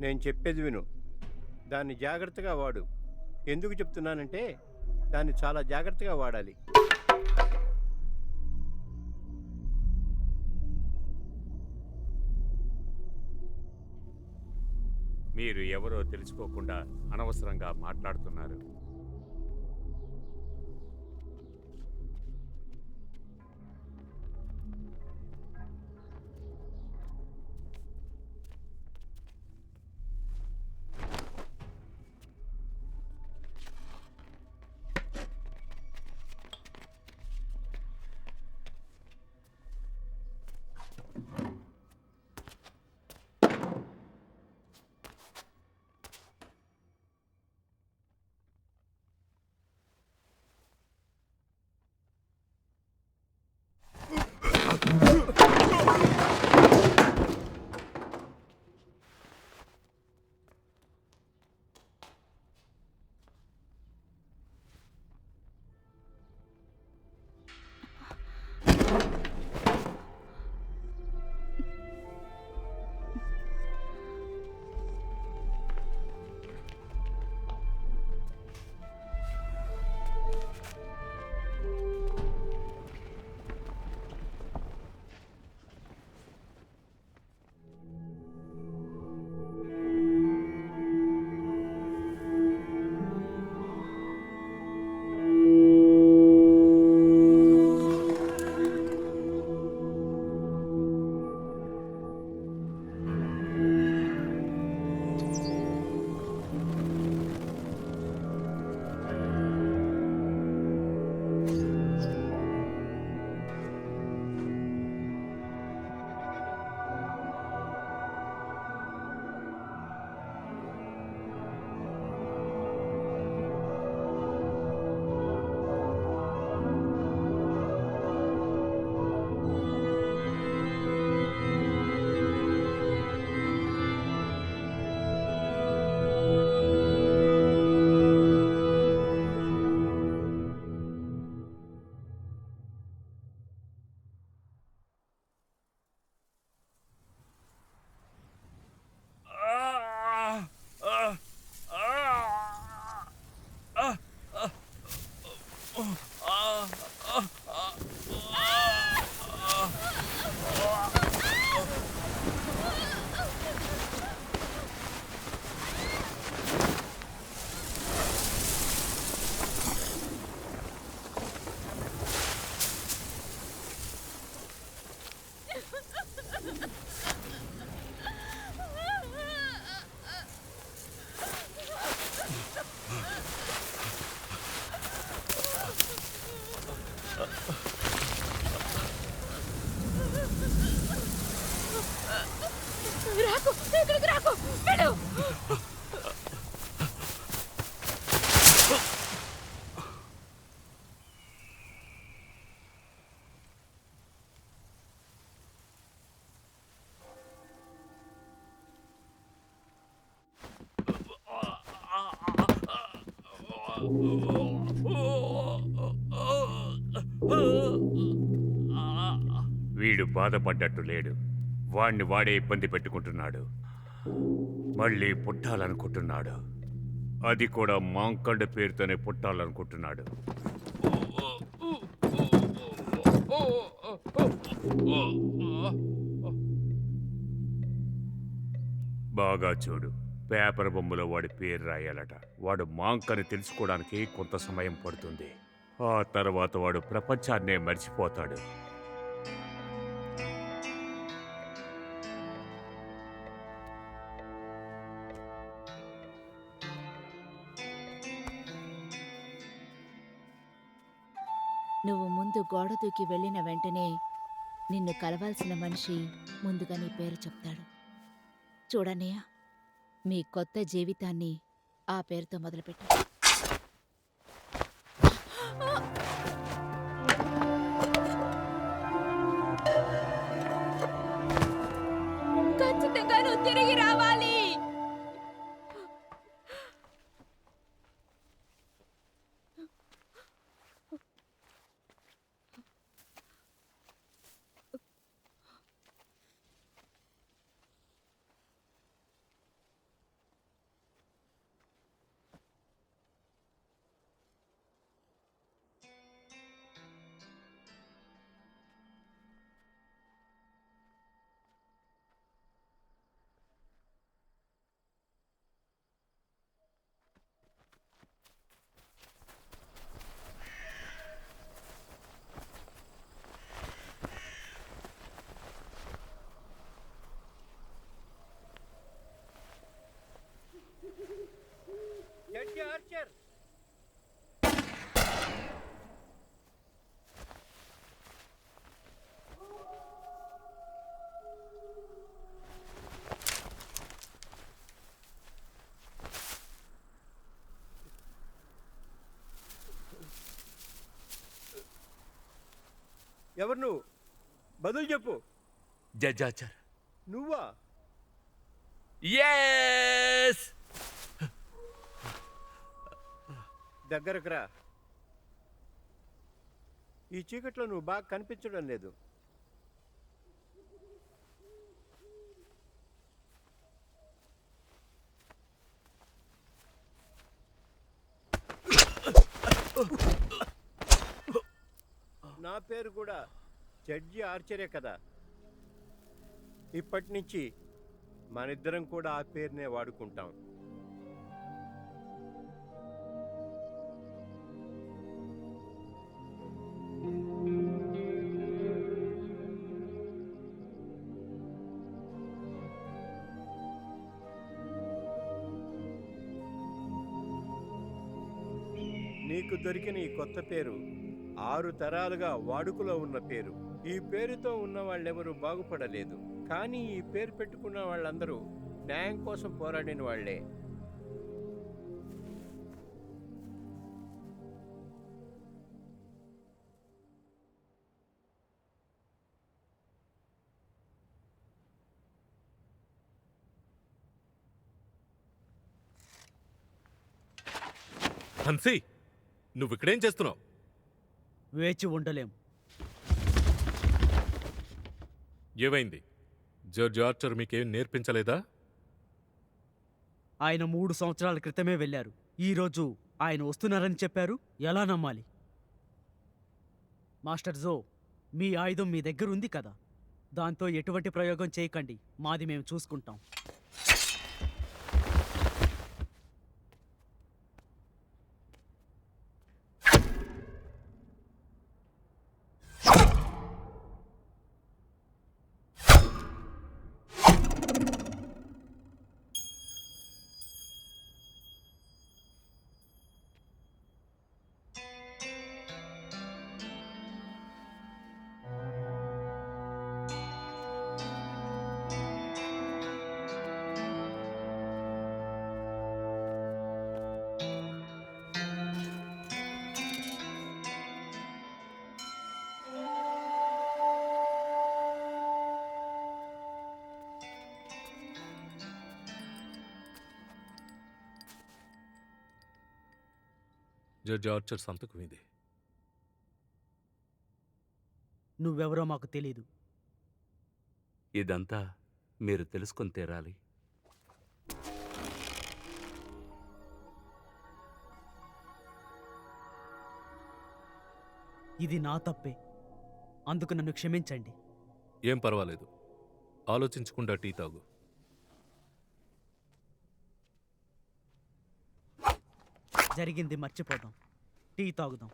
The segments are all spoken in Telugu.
నేను చెప్పేది విను. దాన్ని జాగ్రత్తగా వాడు. ఎందుకు చెప్తున్నానంటే, దాన్ని చాలా జాగ్రత్తగా వాడాలి. మీరు ఎవరో తెలుసుకోకుండా అనవసరంగా మాట్లాడుతున్నారు. రాకు, ఇక్కడికి రాకు, వెళ్ళు. వీడు బాధపడ్డట్టు లేడు. వాణ్ణి వాడే ఇబ్బంది పెట్టుకుంటున్నాడు. మళ్ళీ పుట్టాలనుకుంటున్నాడు. అది కూడా మాంకండ పేరుతోనే పుట్టాలనుకుంటున్నాడు. బాగా చూడు, పేపర్ బొమ్మలో వాడి పేరు రాయాలట. వాడు మాంకని తెలుసుకోవడానికి కొంత సమయం పడుతుంది. ఆ తర్వాత వాడు ప్రపంచాన్నే మర్చిపోతాడు. నువ్వు ముందు గోడ దూకి వెళ్ళిన వెంటనే నిన్ను కలవాల్సిన మనిషి ముందుగా నీ పేరు చెప్తాడు. చూడన్నయ్య, మీ కొత్త జీవితాన్ని ఆ పేరుతో మొదలుపెట్టు. ఖచ్చితంగా నువ్వు తిరిగి రావాలి. ఎవరు నువ్వు? బదులు చెప్పు. Judge Archer. నువ్వా? Yes! దగ్గరకు రా. ఈ చీకట్లో నువ్వు బాగా కనిపించడం లేదు. నా పేరు కూడా జడ్జి ఆర్చరే కదా. ఇప్పటి నుంచి మనిద్దరం కూడా ఆ పేరునే వాడుకుంటాం. నీకు దొరికిన ఈ కొత్త పేరు 6 తరాలుగా వాడుకలో ఉన్న పేరు. ఈ పేరుతో ఉన్న వాళ్ళెవరూ బాగుపడలేదు. కానీ ఈ పేరు పెట్టుకున్న వాళ్ళందరూ న్యాయం కోసం పోరాడిన వాళ్లే. హన్సీ, నువ్విక్కడేం చేస్తున్నావు? వేచి ఉండలేం. ఏమైంది? జడ్జ్ ఆర్చర్ మీకేం నేర్పించలేదా? ఆయన 3 సంవత్సరాల క్రితమే వెళ్ళారు. ఈరోజు ఆయన వస్తున్నారని చెప్పారు. ఎలా నమ్మాలి? మాస్టర్ జో, మీ ఆయుధం మీ దగ్గర ఉంది కదా, దాంతో ఎటువంటి ప్రయోగం చేయకండి. మాది మేము చూసుకుంటాం. జడ్జ్ ఆర్చర్ సంతకం ఇది. నువ్వెవరో మాకు తెలీదు. ఇదంతా మీరు తెలుసుకొని తీరాలి. ఇది నా తప్పే, అందుకు నన్ను క్షమించండి. ఏం పర్వాలేదు, ఆలోచించకుండా టీ తాగు. జరిగింది మర్చిపోదాం, టీ తాగుదాం.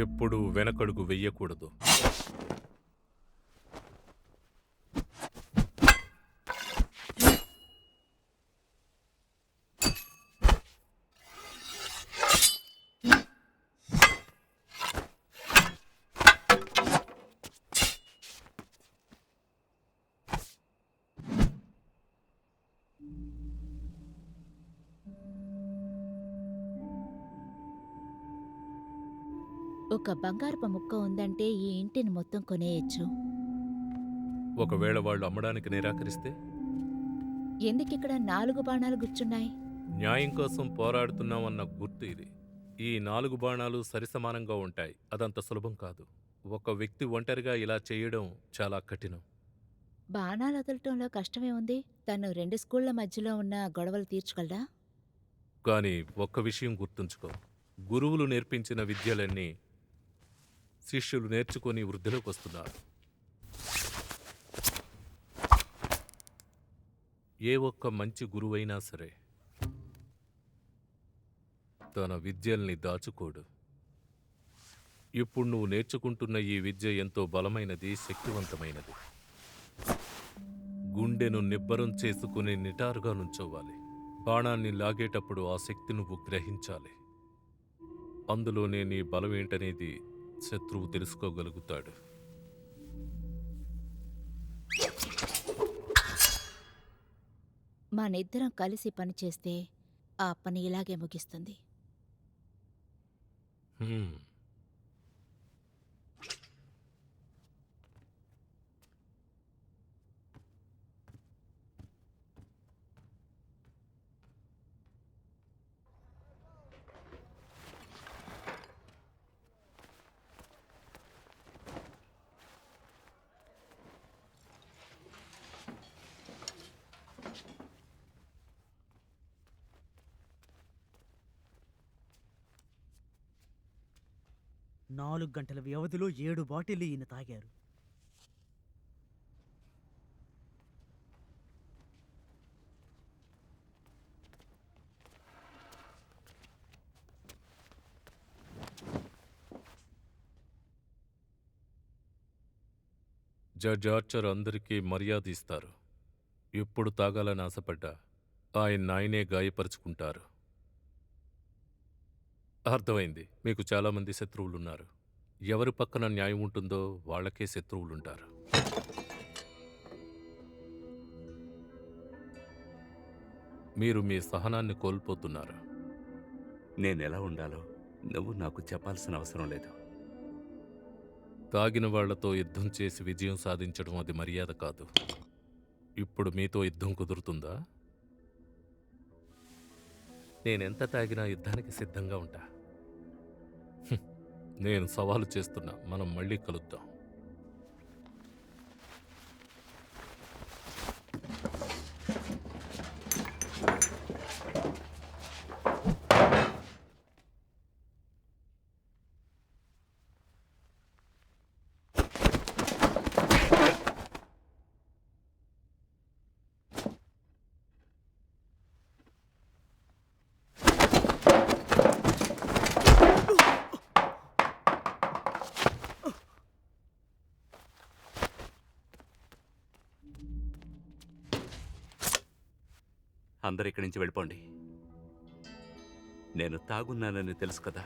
ఎప్పుడూ వెనకడుగు వెయ్యకూడదు. ఒక బంగారపు ముక్క ఉందంటే ఈ ఇంటిని మొత్తం కొనేయచ్చు. ఒకవేళ వాళ్ళు అమ్మడానికి నిరాకరిస్తే? ఎందుకిక్కడ 4 బాణాలు గుచ్చున్నాయి? న్యాయం కోసం పోరాడుతున్నామన్న గుర్తు ఇది. ఈ 4 బాణాలు సరిసమానంగా ఉంటాయి. అదంత సులభం కాదు. ఒక వ్యక్తి ఒంటరిగా ఇలా చేయడం చాలా కఠినం. బాణాలు వదలటంలో కష్టమే ఉంది. తను 2 స్కూళ్ల మధ్యలో ఉన్న గొడవలు తీర్చగలడా? కానీ ఒక్క విషయం గుర్తుంచుకో. గురువులు నేర్పించిన విద్యలన్నీ శిష్యులు నేర్చుకొని వృద్ధిలోకి వస్తున్నారు. ఏ ఒక్క మంచి గురువైనా సరే తన విద్యల్ని దాచుకోడు. ఇప్పుడు నువ్వు నేర్చుకుంటున్న ఈ విద్య ఎంతో బలమైనది, శక్తివంతమైనది. గుండెను నిబ్బరం చేసుకుని నిటారుగా నుంచోవాలి. బాణాన్ని లాగేటప్పుడు ఆ శక్తి నువ్వు గ్రహించాలి. అందులోనే నీ బలం ఏంటనేది శత్రువు తెలుసుకోగలుగుతాడు. మనిద్దరం కలిసి పనిచేస్తే ఆ పని ఇలాగే ముగిస్తుంది. హ్మ్. నాలుగు గంటల వ్యవధిలో 7 బాటిళ్లు ఈయన తాగారు. జడ్జ్ ఆర్చర్ అందరికీ మర్యాద ఇస్తారు. ఎప్పుడు తాగాలని ఆశపడ్డా ఆయన్నే గాయపరుచుకుంటారు. అర్థమైంది. మీకు చాలామంది శత్రువులున్నారు. ఎవరి పక్కన న్యాయం ఉంటుందో వాళ్ళకే శత్రువులుంటారు. మీరు మీ సహనాన్ని కోల్పోతున్నారు. నేనెలా ఉండాలో నువ్వు నాకు చెప్పాల్సిన అవసరం లేదు. తాగిన వాళ్లతో యుద్ధం చేసి విజయం సాధించడం అది మర్యాద కాదు. ఇప్పుడు మీతో యుద్ధం కుదురుతుందా? నేనెంత తాగినా యుద్ధానికి సిద్ధంగా ఉంటా. నేను సవాలు చేస్తున్నా. మనం మళ్ళీ కలుద్దాం. అందరు ఇక్కడి నుంచి వెళ్ళిపోండి. నేను తాగున్నానని తెలుసు కదా.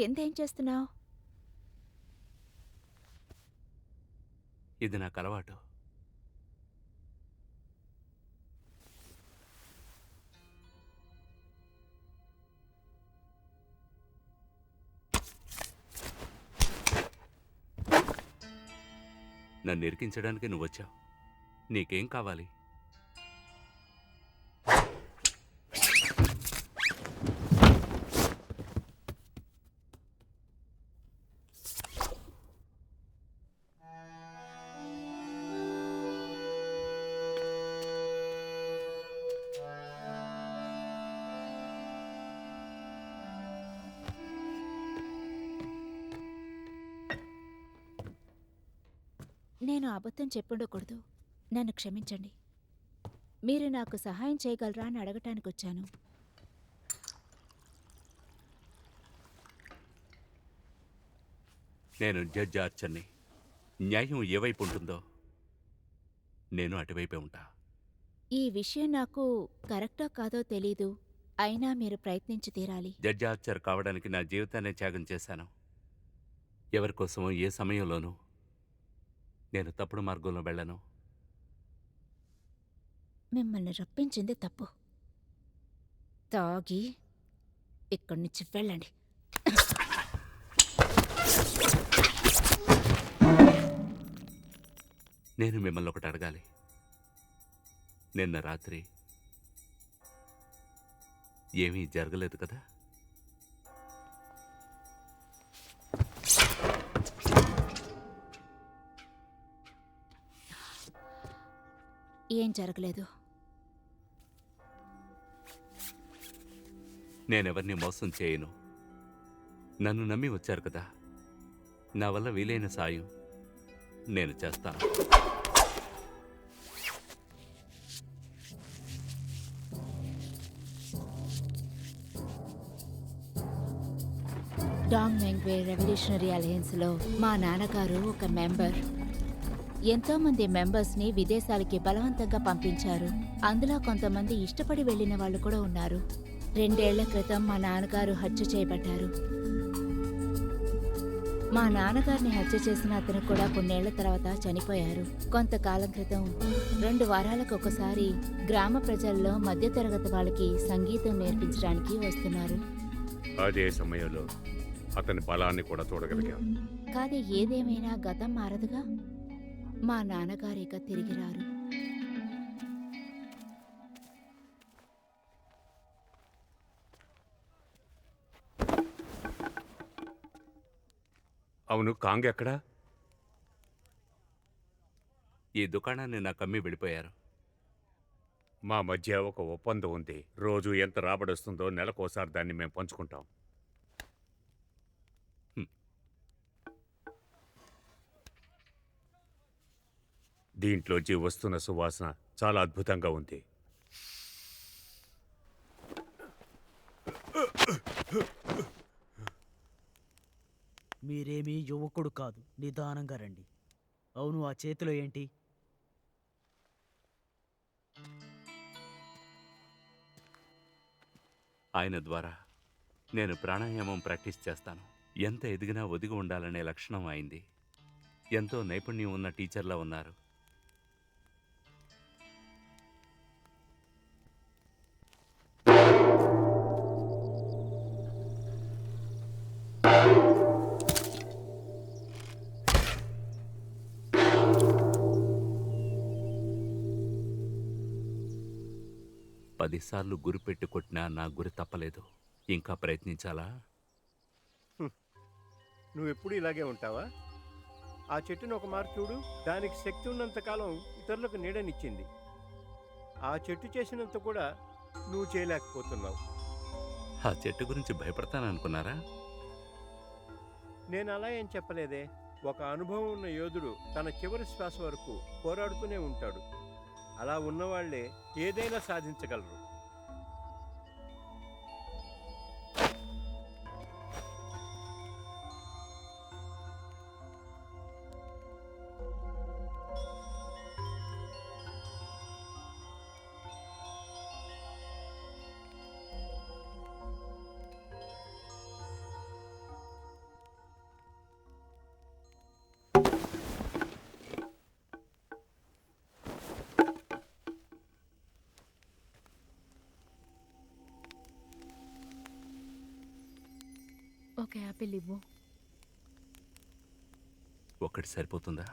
కిందేం చేస్తున్నావు? ఇది నాకు అలవాటు. నన్ను ఇరికించడానికి నువ్వు వచ్చావు. నీకేం కావాలి? నేను అబద్ధం చెప్పుండకూడదు. నన్ను క్షమించండి. మీరు నాకు సహాయం చేయగలరా అని అడగటానికొచ్చాను. నేను జడ్జి ఆర్చర్ని. న్యాయం ఏ వైపు ఉంటుందో నేను అటువైపే ఉంటా. ఈ విషయం నాకు కరెక్టో కాదో తెలీదు. అయినా మీరు ప్రయత్నించి తీరాలి. జడ్జి ఆర్చర్ కావడానికి నా జీవితాన్ని త్యాగం చేశాను. ఎవరికోసమో ఏ సమయంలోనూ నేను తప్పుడు మార్గంలో వెళ్ళను. మిమ్మల్ని రప్పించింది తప్పు. తాగి ఇక్కడి నుంచి వెళ్ళండి. నేను మిమ్మల్ని ఒకటి అడగాలి. నిన్న రాత్రి ఏమీ జరగలేదు కదా? ఏం జరగలేదు. నేనెవరిని మోసం చేయను. నన్ను నమ్మి వచ్చారు కదా, నా వల్ల వీలైన సాయం నేను చేస్తాను. డాంగ్ మెంగ్వే రెవల్యూషనరీ అలయన్స్లో మా నాన్నగారు ఒక మెంబర్. ఎంతోమంది మెంబర్స్ని విదేశాలకి బలవంతంగా పంపించారు. అందులో కొంతమంది ఇష్టపడి వెళ్ళిన వాళ్ళు కూడా ఉన్నారు. 2 ఏళ్ల క్రితం మా నాన్నగారు హత్య చేయబడ్డారు. మా నాన్నగారిని హత్య చేసిన అతను కూడా కొన్నేళ్ల తర్వాత చనిపోయారు. కొంతకాలం క్రితం 2 వారాలకు ఒకసారి గ్రామ ప్రజల్లో మధ్యతరగతి వాళ్ళకి సంగీతం నేర్పించడానికి వస్తున్నారు. అదే సమయంలో అతని బలాన్ని కూడా చూడగలిగాం. కానీ ఏదేమైనా గతం మారదుగా. మా నాన్నగారిక తిరిగి రారు. అవును, కాంగ్ ఎక్కడా? ఈ దుకాణాన్ని నాకు అమ్మి వెళ్ళిపోయారు. మా మధ్య ఒక ఒప్పందం ఉంది. రోజు ఎంత రాబడొస్తుందో నెలకోసారి దాన్ని మేము పంచుకుంటాం. దీంట్లోంచి వస్తున్న సువాసన చాలా అద్భుతంగా ఉంది. మీరేమీ యువకుడు కాదు. నిదానంగా రండి. అవును, ఆ చేతిలో ఏంటి? ఆయన ద్వారా నేను ప్రాణాయామం ప్రాక్టీస్ చేస్తాను. ఎంత ఎదిగినా ఒదిగి ఉండాలనే లక్షణం అయింది. ఎంతో నైపుణ్యం ఉన్న టీచర్లా ఉన్నారు. పదిసార్లు గురిపెట్టి కొట్టినా నా గురి తప్పలేదు. ఇంకా ప్రయత్నించాలా? నువ్వెప్పుడు ఇలాగే ఉంటావా? ఆ చెట్టును ఒక మారు చూడు. దానికి శక్తి ఉన్నంతకాలం ఇతరులకు నీడనిచ్చింది. ఆ చెట్టు చేసినంత కూడా నువ్వు చేయలేకపోతున్నావు. ఆ చెట్టు గురించి భయపడతాననుకున్నారా? నేను అలా ఏం చెప్పలేదే. ఒక అనుభవం ఉన్న యోధుడు తన చివరి శ్వాస వరకు పోరాడుతూనే ఉంటాడు. అలా ఉన్నవాళ్లే ఏదైనా సాధించగలరు. ఒక యాపిల్ ఇవ్వు. ఒక్కటి సరిపోతుందా?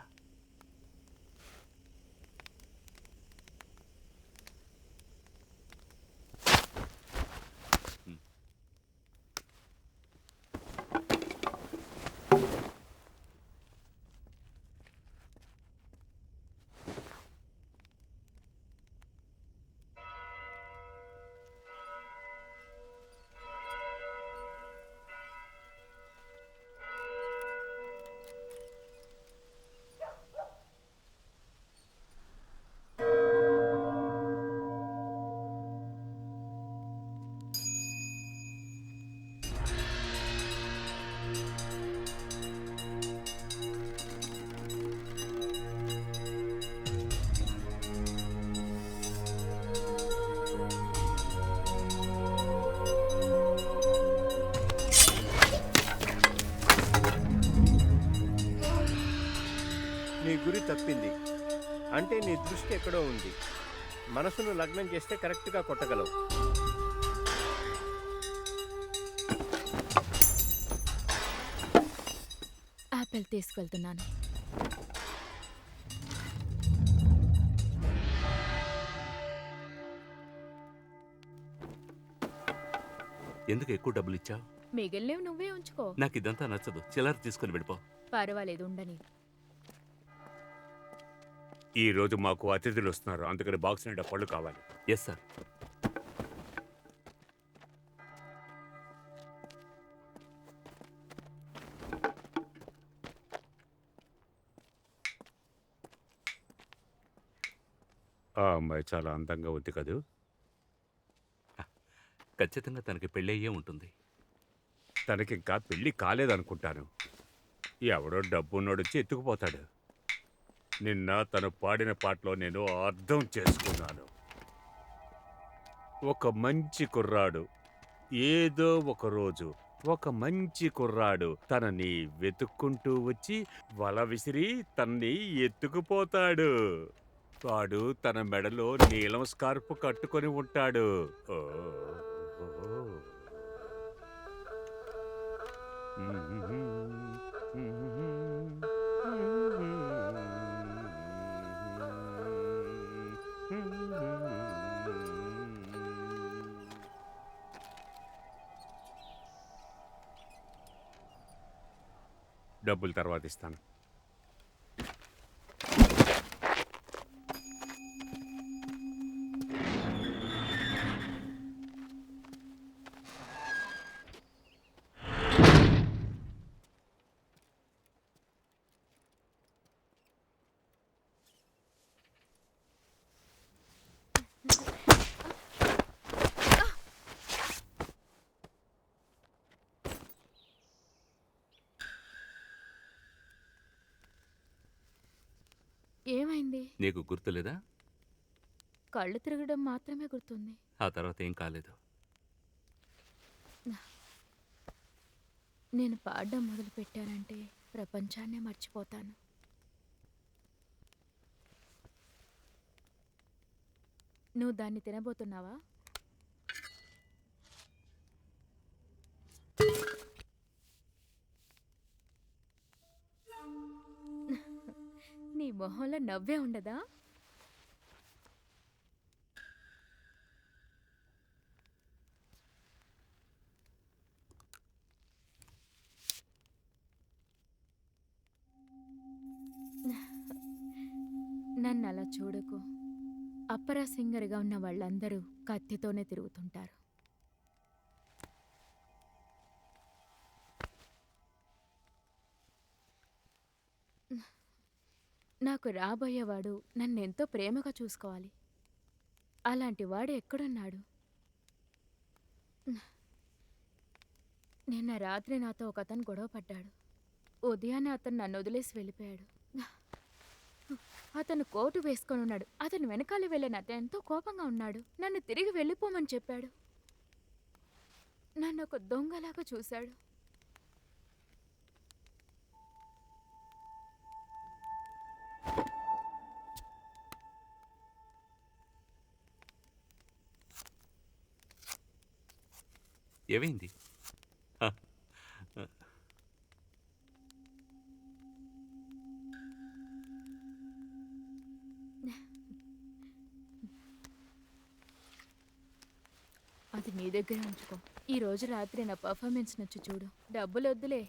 నీ గురి తప్పింది. అంటే నీ దృష్టి ఎక్కడో ఉంది. మనసును లగ్నం చేస్తే కరెక్ట్గా కొట్టగలవు. యాపిల్ తీసుకెళ్తున్నాను. ఎందుకు ఎక్కువ డబ్బులు ఇచ్చావు? మిగిలినవి నువ్వే ఉంచుకో. నాకు ఇదంతా నచ్చదు. చిల్లర తీసుకుని వెళ్ళిపో. పర్వాలేదు, ఉండని. ఈ రోజు మాకు అతిథులు వస్తున్నారు, అందుకని బాక్స్ నిండా పళ్ళు కావాలి. Yes sir. ఆ అమ్మాయి చాలా అందంగా ఉంది కదూ. ఖచ్చితంగా తనకి పెళ్ళయ్యే ఉంటుంది. తనకింకా పెళ్లి కాలేదనుకుంటాను. ఎవడో డబ్బున్నోడు వచ్చి ఎత్తుకుపోతాడు. నిన్న తను పాడిన పాటలో నేను అర్థం చేసుకున్నాను. ఒక మంచి కుర్రాడు ఏదో ఒక రోజు ఒక మంచి కుర్రాడు తనని వెతుక్కుంటూ వచ్చి వల విసిరి తన్ని ఎత్తుకుపోతాడు. వాడు తన మెడలో నీలం స్కార్ఫ్ కట్టుకొని ఉంటాడు. ఓ, ఓ, ఓ. డబ్బులు తర్వాత ఇస్తాను. ఏమైంది? నీకు గుర్తులేదా? కళ్ళు తిరగడం మాత్రమే గుర్తుంది. ఆ తర్వాత ఏం కాలేదు. నేను పాడడం మొదలు పెట్టానంటే ప్రపంచాన్నే మర్చిపోతాను. నువ్వు దాన్ని తినబోతున్నావా? నీ మొహంలో నవ్వే ఉండదా? నన్ను అలా చూడకు. అప్పరా సింగర్గా ఉన్న వాళ్ళందరూ కత్తితోనే తిరుగుతుంటారు. నాకు రాబోయేవాడు నన్నెంతో ప్రేమగా చూసుకోవాలి. అలాంటి వాడు ఎక్కడున్నాడు? నిన్న రాత్రి నాతో ఒకతను గొడవ పడ్డాడు. ఉదయాన్నే అతను నన్ను వదిలేసి వెళ్ళిపోయాడు. అతను కోటు వేసుకొని ఉన్నాడు. అతను వెనకాల వెళ్ళిన అతను ఎంతో కోపంగా ఉన్నాడు. నన్ను తిరిగి వెళ్ళిపోమని చెప్పాడు. నన్ను ఒక దొంగలాగా చూశాడు. ఏమైంది? హ, హ. నీ దగ్గర ఉంచుకో. ఈ రోజు రాత్రి నా పర్ఫార్మెన్స్ నచ్చి చూడు. డబ్బులు వద్దులే.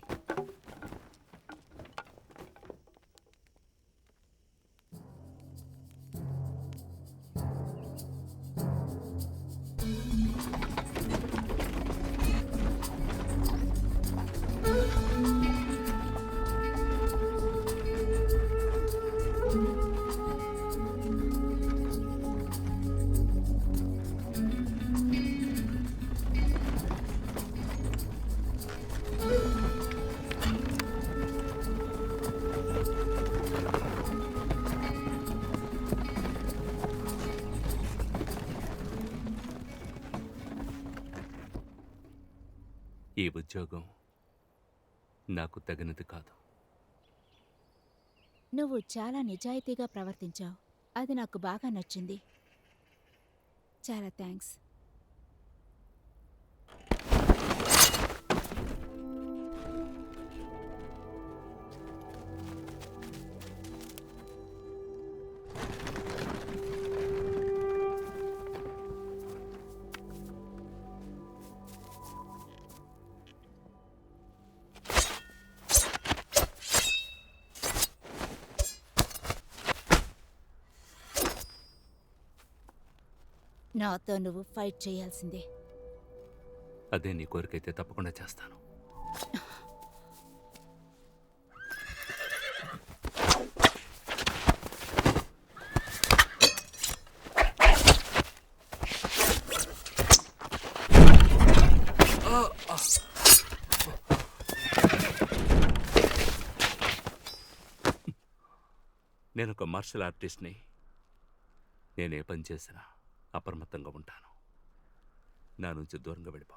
ఈ ఉద్యోగం నాకు తగినది కాదు. నువ్వు చాలా నిజాయితీగా ప్రవర్తించావు. అది నాకు బాగా నచ్చింది. చాలా థ్యాంక్స్. నాతో నువ్వు ఫైట్ చేయాల్సిందే. అదే నీ కోరికైతే తప్పకుండా చేస్తాను. నేను ఒక మార్షల్ ఆర్టిస్ట్ని. నేనే పని చేసినా అప్రమత్తంగా ఉంటాను. నా నుంచి దూరంగా వెళ్ళిపో.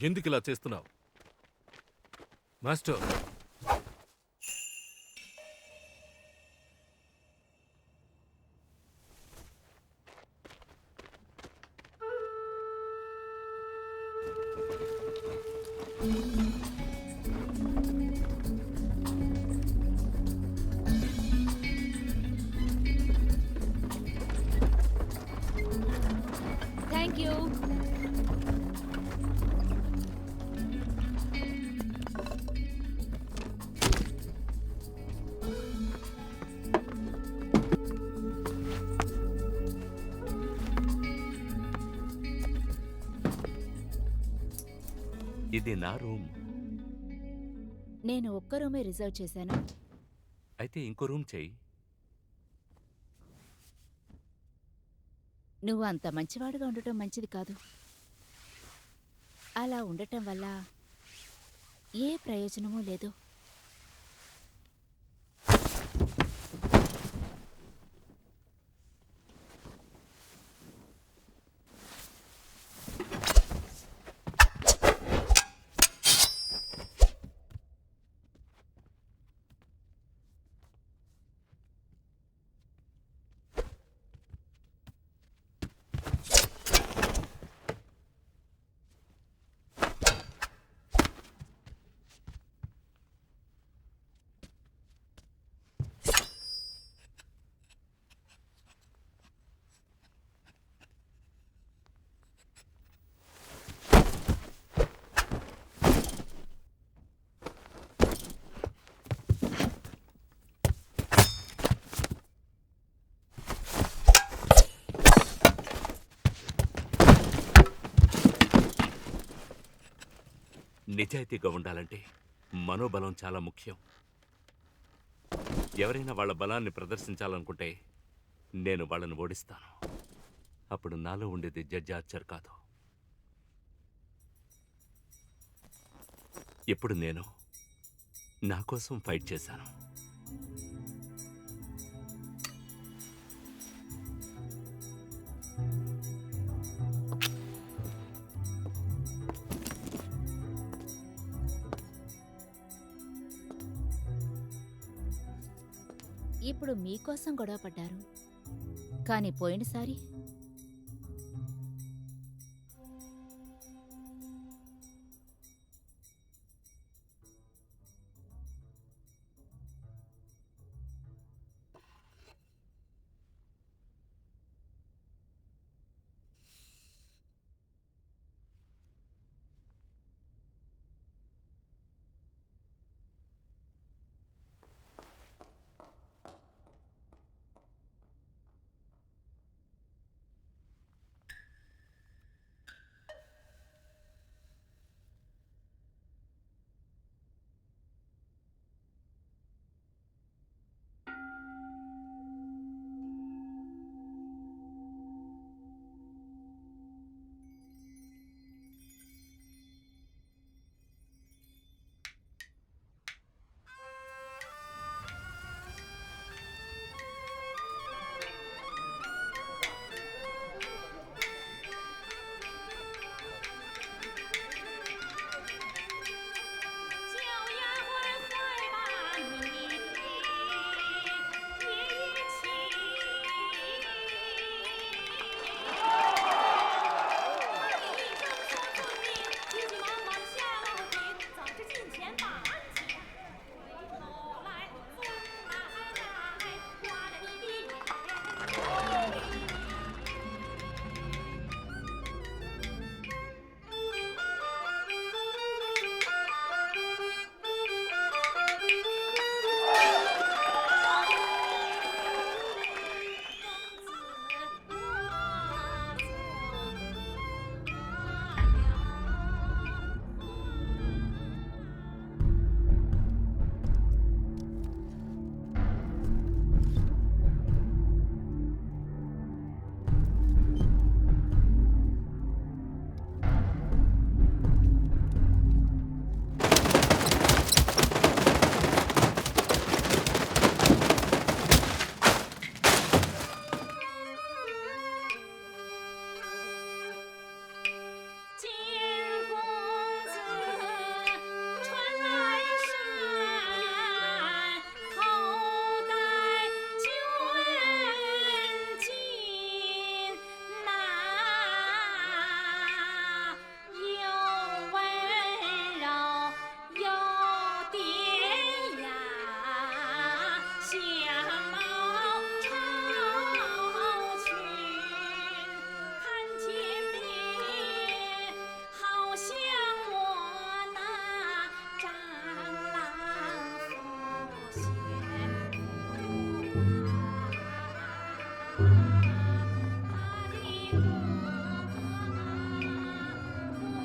ఎందుకు ఇలా చేస్తున్నావు మాస్టర్? Thank you. ఇది నా రూమ్. నేను ఒక్క రూమే రిజర్వ్ చేశాను. అయితే ఇంకో రూమ్ చెయ్యి. నువ్వు అంత మంచివాడుగా ఉండటం మంచిది కాదు. అలా ఉండటం వల్ల ఏ ప్రయోజనమూ లేదు. నిజాయితీగా ఉండాలంటే మనోబలం చాలా ముఖ్యం. ఎవరైనా వాళ్ళ బలాన్ని ప్రదర్శించాలనుకుంటే నేను వాళ్ళని ఓడిస్తాను. అప్పుడు నాలో ఉండేది జడ్జి ఆర్చర్ కాదు. ఇప్పుడు నేను నా కోసం ఫైట్ చేశాను. ఇప్పుడు మీకోసం గొడవ పడ్డారు, కానీ పోయినసారి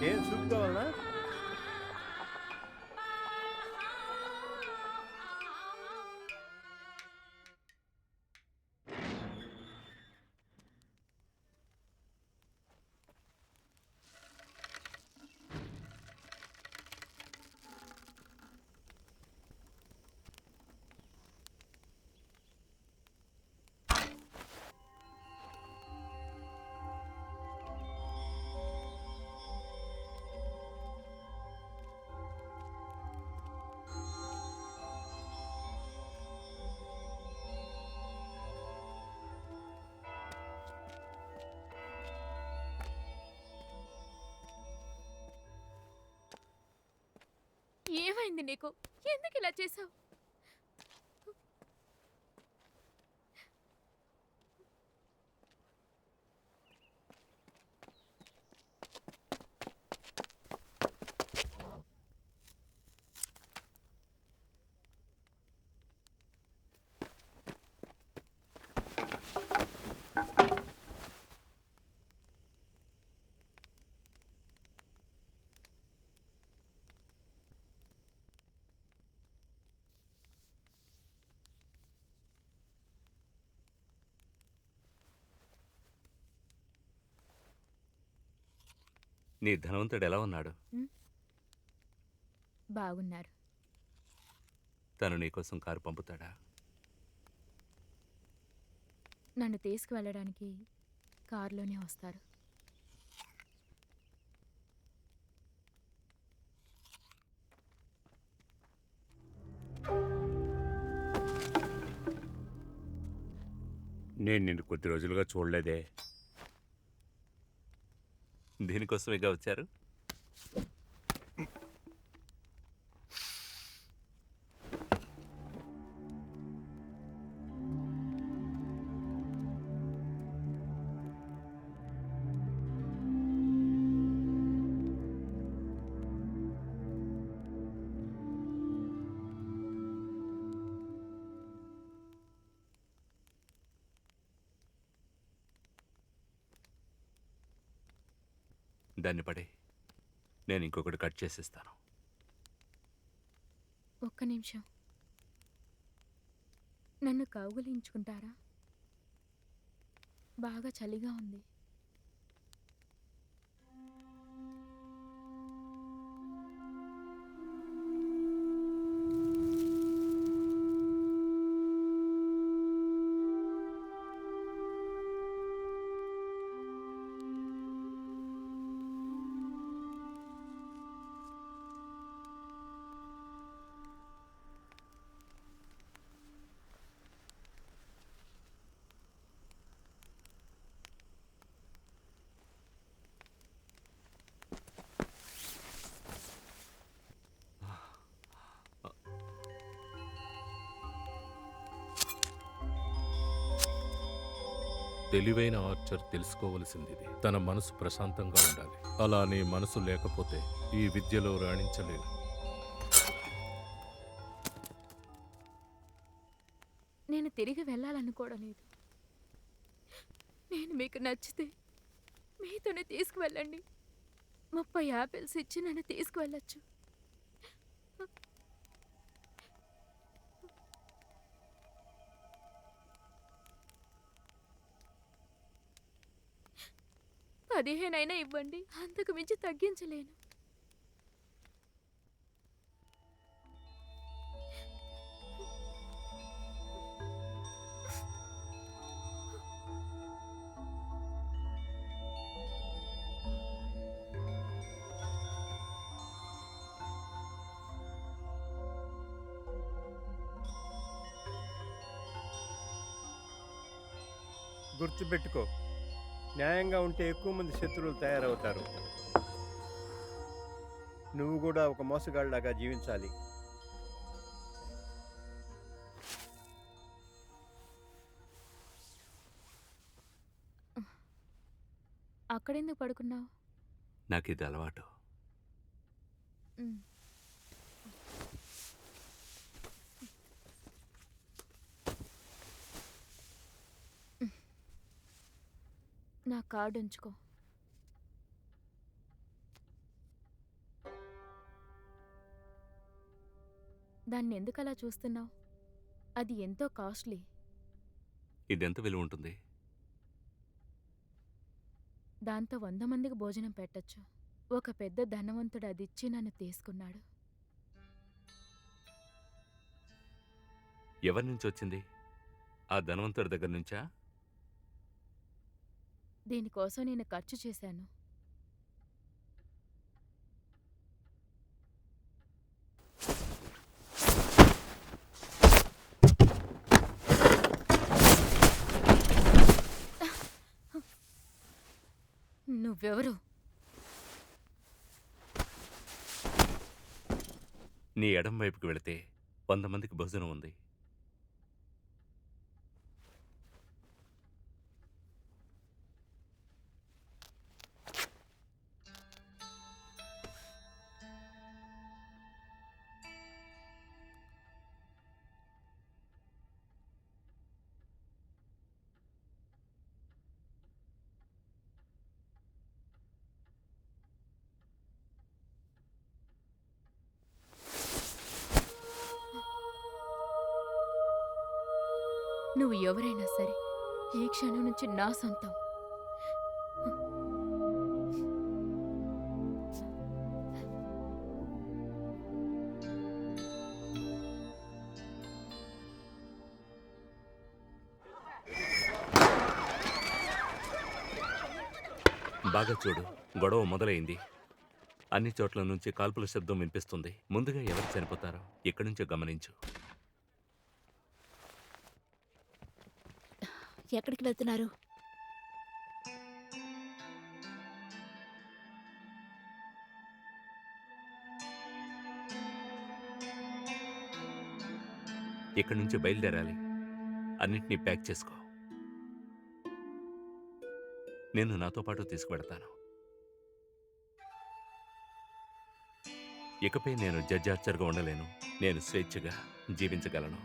ఏం సూప్ కావాలనా? ఏమైంది నీకు? ఎందుకు ఇలా చేసావు? నీ ధనవంతుడు ఎలా ఉన్నాడు? బాగున్నారు. తను నీకోసం కారు పంపుతాడా? నన్ను తీసుకువెళ్ళడానికి కారులోనే వస్తారు. నేను నిన్ను కొద్ది రోజులుగా చూడలేదే. దీనికోసమేగా వచ్చారు? దాన్ని పడే, నేను ఇంకొకటి కట్ చేసిస్తాను. ఒక్క నిమిషం. నన్ను కౌగిలించుకుంటారా? బాగా చలిగా ఉంది. తెలివైన ఆర్చర్ తెలుసుకోవలసింది ఇది. తన మనసు ప్రశాంతంగా ఉండాలి. అలా నీ మనసు లేకపోతే ఈ విద్యలో రాణించలేను. నేను తిరిగి వెళ్ళాలనుకోవడం లేదు. నేను మీకు నచ్చితే మీతోనే తీసుకువెళ్ళండి. 30 యాపిల్స్ ఇచ్చి నన్ను తీసుకువెళ్ళొచ్చు. పదిహేనైనా ఇవ్వండి, అంతకు మించి తగ్గించలేను. గుర్తుపెట్టుకో, న్యాయంగా ఉంటే ఎక్కువ మంది శత్రువులు తయారవుతారు. నువ్వు కూడా ఒక మోసగాళ్ళలాగా జీవించాలి. అక్కడెందుకు పడుకున్నావు? నాకు ఇది అలవాటు. నా కార్డు ఉంచుకో. దాన్నెందుకలా చూస్తున్నావు? అది ఎంతో కాస్ట్లీ. ఇదెంత విలువ ఉంటుంది? దాంతో 100 మందికి భోజనం పెట్టొచ్చు. ఒక పెద్ద ధనవంతుడు అదిచ్చి నన్ను తీసుకున్నాడు. ఎవరి నుంచి వచ్చింది? ఆ ధనవంతుడి దగ్గర నుంచా? దీనికోసం నేను ఖర్చు చేశాను. నువ్వెవరు? నీ ఎడం వైపుకి వెళితే 100 మందికి భోజనం ఉంది. నువ్వు ఎవరైనా సరే ఈ క్షణం నుంచి నా సొంతం. బాగా చూడు, గొడవ మొదలైంది. అన్ని చోట్ల నుంచి కాల్పుల శబ్దం వినిపిస్తుంది. ముందుగా ఎవరు చనిపోతారో ఇక్కడి నుంచే గమనించు. ఎక్కడికి వెళ్తున్నారు? ఇక్కడి నుంచి బయలుదేరాలి. అన్నిటినీ ప్యాక్ చేసుకో. నేను నాతో పాటు తీసుకువెడతాను. ఇకపై నేను జడ్జార్చర్గా ఉండలేను. నేను స్వేచ్ఛగా జీవించగలను.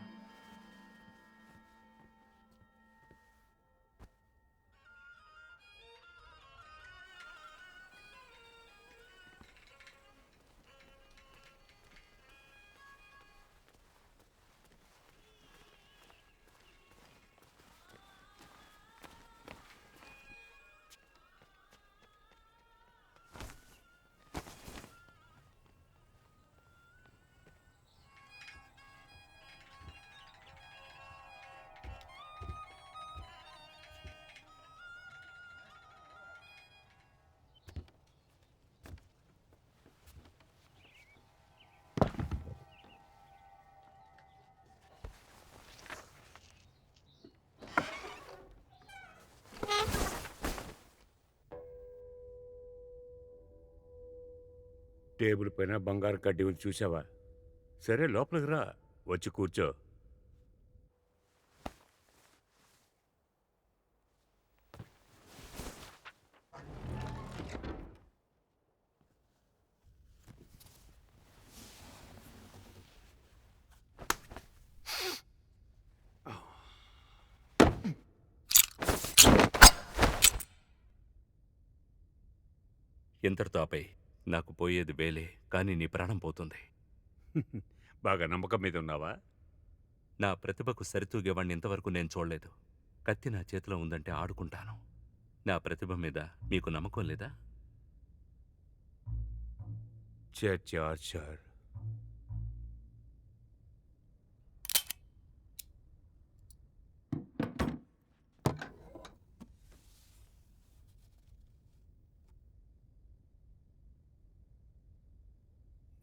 టేబుల్ పైన బంగారు కడ్డీ ఉంది చూసావా? సరే లోపలికి రా, వచ్చి కూర్చో. ఇంతటితో ఆపై. నాకు పోయేది వేలే, కానీ నీ ప్రాణం పోతుంది. బాగా నమ్మకం మీద ఉన్నావా? నా ప్రతిభకు సరితూగేవాణ్ణి ఇంతవరకు నేను చూడలేదు. కత్తి నా చేతిలో ఉందంటే ఆడుకుంటాను. నా ప్రతిభ మీద మీకు నమ్మకం లేదా? Church Archer.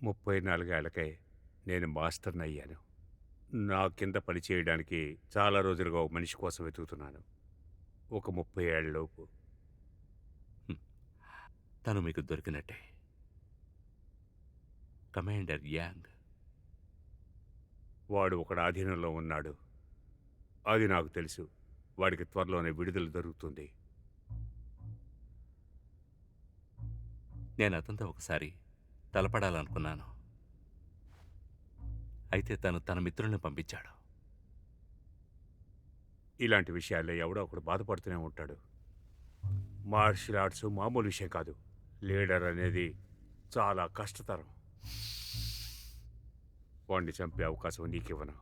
ముప్పై 34 ఏళ్లకే నేను మాస్టర్ని అయ్యాను. నా కింద పని చేయడానికి చాలా రోజులుగా ఒక మనిషి కోసం వెతుకుతున్నాను. ఒక 30 ఏళ్లలోపు. తను మీకు దొరికినట్టే. Commander young. వాడు ఒకడి ఆధీనంలో ఉన్నాడు. అది నాకు తెలుసు. వాడికి త్వరలోనే విడుదల దొరుకుతుంది. నేను అతనితో ఒకసారి తలపడాలనుకున్నాను. అయితే తను తన మిత్రుల్ని పంపించాడు. ఇలాంటి విషయాల్లో ఎవడో ఒకడు బాధపడుతూనే ఉంటాడు. మార్షల్ ఆర్ట్స్ మామూలు విషయం కాదు. లీడర్ అనేది చాలా కష్టతరం. వాణ్ణి చంపే అవకాశం నీకివ్వను.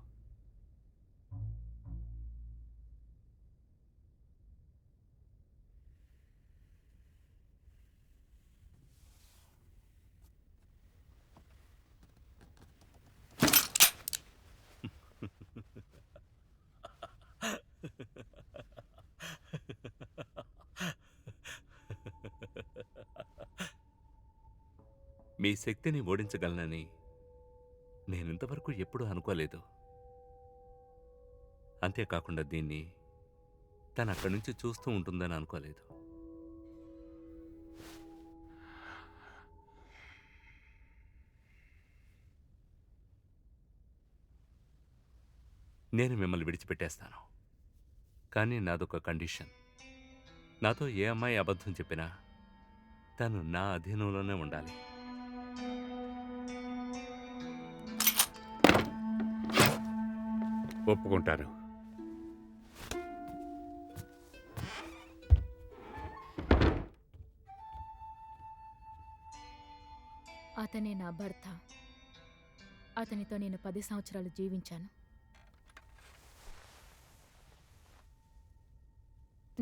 మీ శక్తిని ఓడించగలనని నేనింతవరకు ఎప్పుడూ అనుకోలేదు. అంతేకాకుండా దీన్ని తను అక్కడి నుంచి చూస్తూ ఉంటుందని అనుకోలేదు. నేను మిమ్మల్ని విడిచిపెట్టేస్తాను. కానీ నాదొక కండిషన్. నాతో ఏ అమ్మాయి అబద్ధం చెప్పినా తను నా అధీనంలోనే ఉండాలి. ఒప్పుకుంటాను. అతనే నా భర్త. అతనితో నేను 10 సంవత్సరాలు జీవించాను.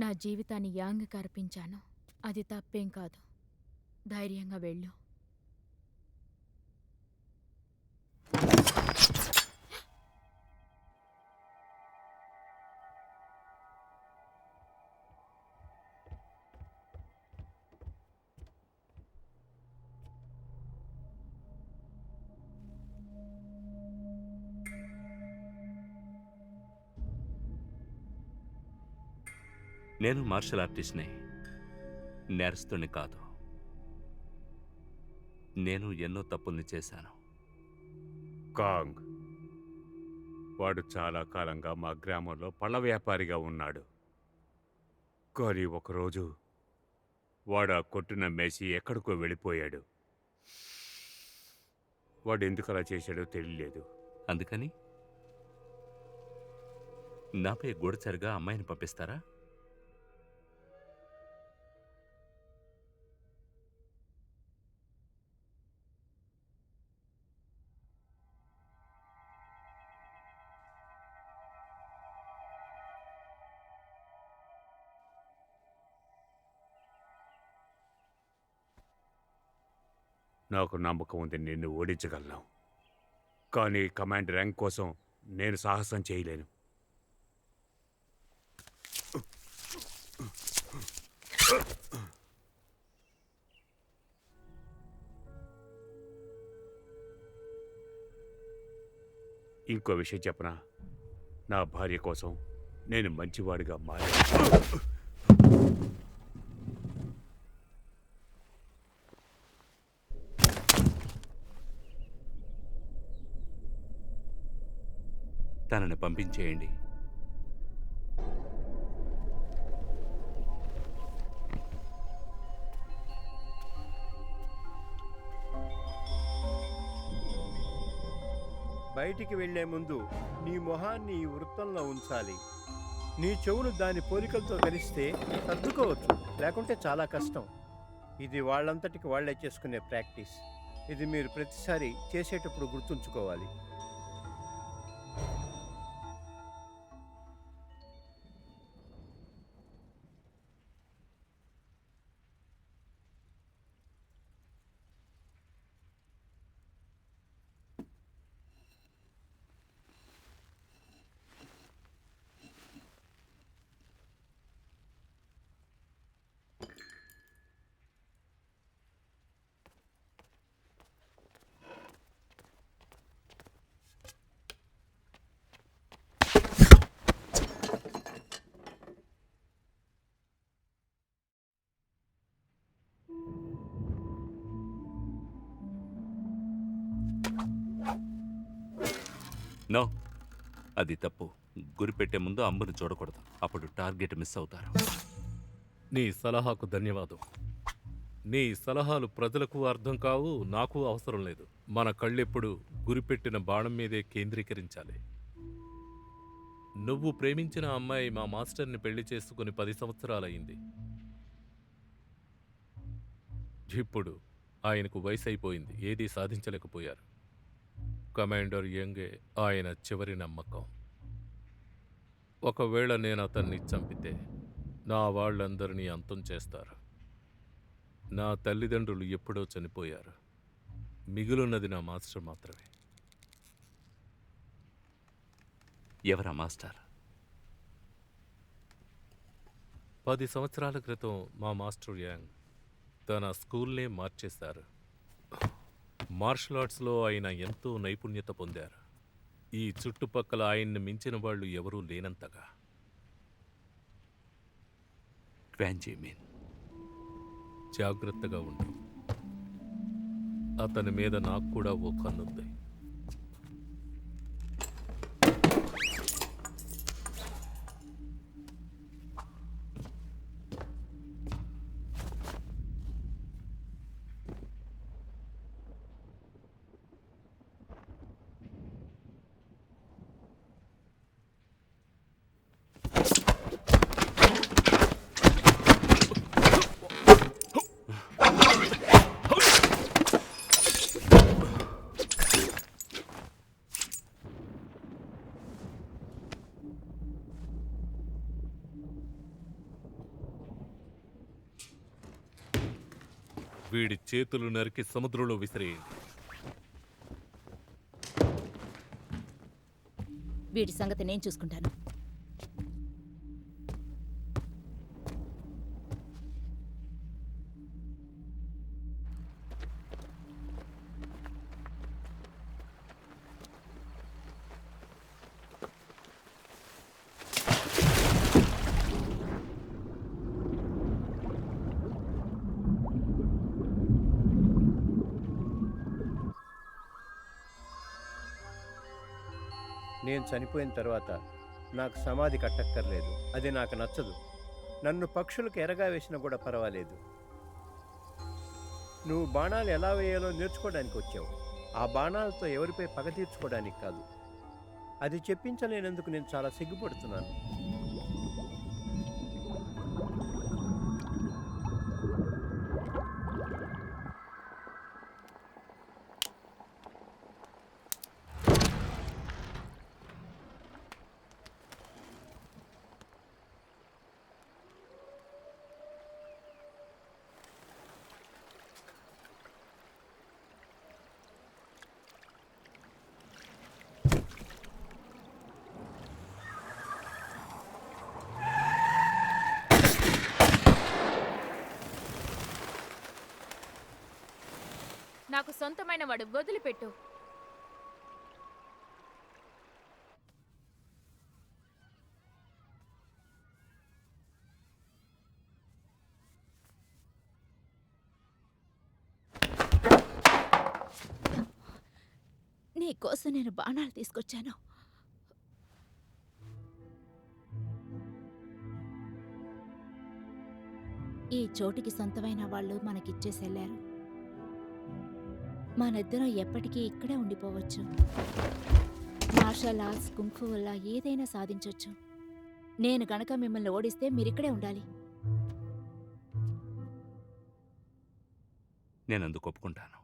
నా జీవితాన్ని యాంగ్కి అర్పించాను. అది తప్పేం కాదు. ధైర్యంగా వెళ్ళు. నేను మార్షల్ ఆర్టిస్ట్ని, నేరస్తుని కాదు. నేను ఎన్నో తప్పుల్ని చేశాను. కాంగ్, వాడు చాలా కాలంగా మా గ్రామంలో పళ్ళ వ్యాపారిగా ఉన్నాడు. కానీ ఒకరోజు వాడు ఆ కొట్టున మేసి ఎక్కడికో వెళ్ళిపోయాడు. వాడు ఎందుకు అలా చేశాడో తెలియలేదు. అందుకని నాపై గూఢచారిగా అమ్మాయిని పంపిస్తారా? నాకు నమ్మకం ఉంది నిన్ను ఓడించగలను. కానీ కమాండ్ ర్యాంక్ కోసం నేను సాహసం చేయలేను. ఇంకో విషయం చెప్పనా? నా భార్య కోసం నేను మంచివాడిగా మారాను. తనని పంపించేయండి. బయటికి వెళ్లే ముందు నీ మొహాన్ని ఈ వృత్తంలో ఉంచాలి. నీ చెవులు దాని పోలికలతో కలిస్తే సర్దుకోవచ్చు, లేకుంటే చాలా కష్టం. ఇది వాళ్ళంతటికి వాళ్లే చేసుకునే ప్రాక్టీస్. ఇది మీరు ప్రతిసారి చేసేటప్పుడు గుర్తుంచుకోవాలి. నో, అది తప్పు. గురి పెట్టే ముందు అంబుని చూడకూడదు. అప్పుడు టార్గెట్ మిస్ అవుతారు. నీ సలహాకు ధన్యవాదం. నీ సలహాలు ప్రజలకు అర్థం కావు, నాకు అవసరం లేదు. మన కళ్ళెప్పుడు గురిపెట్టిన బాణం మీదే కేంద్రీకరించాలి. నువ్వు ప్రేమించిన అమ్మాయి మా మాస్టర్ని పెళ్లి చేసుకుని 10 సంవత్సరాలయ్యింది. ఇప్పుడు ఆయనకు వయసు అయిపోయింది, ఏదీ సాధించలేకపోయారు. కమాండర్ యంగే ఆయన చివరి నమ్మకం. ఒకవేళ నేను అతన్ని చంపితే నా వాళ్ళందరినీ అంతం చేస్తారు. నా తల్లిదండ్రులు ఎప్పుడో చనిపోయారు. మిగులున్నది నా మాస్టర్ మాత్రమే. ఎవరా మాస్టర్? 10 సంవత్సరాల క్రితం మా మాస్టర్ యాంగ్ తన స్కూల్నే మార్చేశారు. మార్షల్ ఆర్ట్స్లో ఆయన ఎంతో నైపుణ్యత పొందారు. ఈ చుట్టుపక్కల ఆయన్ని మించిన వాళ్ళు ఎవరూ లేనంతగా. క్వాన్ జీమిన్. జాగ్రత్తగా ఉండు. అతని మీద నాకు కూడా ఓ కన్నుంది. వీడి చేతులు నరికి సముద్రంలో విసిరేయండి. వీడి సంగతి నేను చూసుకుంటాను. నేను చనిపోయిన తర్వాత నాకు సమాధి కట్టక్కర్లేదు. అది నాకు నచ్చదు. నన్ను పక్షులకు ఎరగా వేసినా కూడా పర్వాలేదు. నువ్వు బాణాలు ఎలా వేయాలో నేర్చుకోవడానికి వచ్చావు. ఆ బాణాలతో ఎవరిపై పగ తీర్చుకోవడానికి కాదు. అది చెప్పించలేనందుకు నేను చాలా సిగ్గుపడుతున్నాను. నాకు సొంతమైన వాడు, వదిలిపెట్టు. నీకోసం నేను బాణాలు తీసుకొచ్చాను. ఈ చోటికి సొంతమైన వాళ్ళు మనకిచ్చేసి వెళ్ళారు. మనిద్దరం ఎప్పటికీ ఇక్కడే ఉండిపోవచ్చు. మార్షల్ ఆర్ట్స్, కుంఫు వల్ల ఏదైనా సాధించొచ్చు. నేను గనక మిమ్మల్ని ఓడిస్తే మీరిక్కడే ఉండాలి. నేను అందుకు ఒప్పుకుంటాను.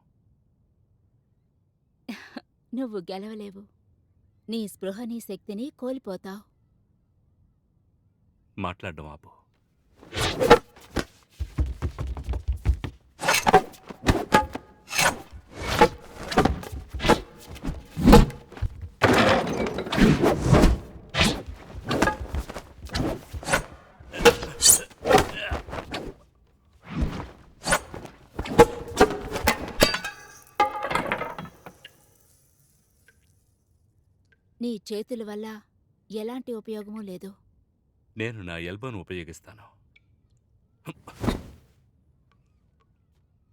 నువ్వు గెలవలేవు. నీ స్పృహ, నీ శక్తిని కోల్పోతావు. మాట్లాడడం ఆపు. నీ చేతుల వల్ల ఎలాంటి ఉపయోగమూ లేదు. నేను నా ఎల్బోను ఉపయోగిస్తాను.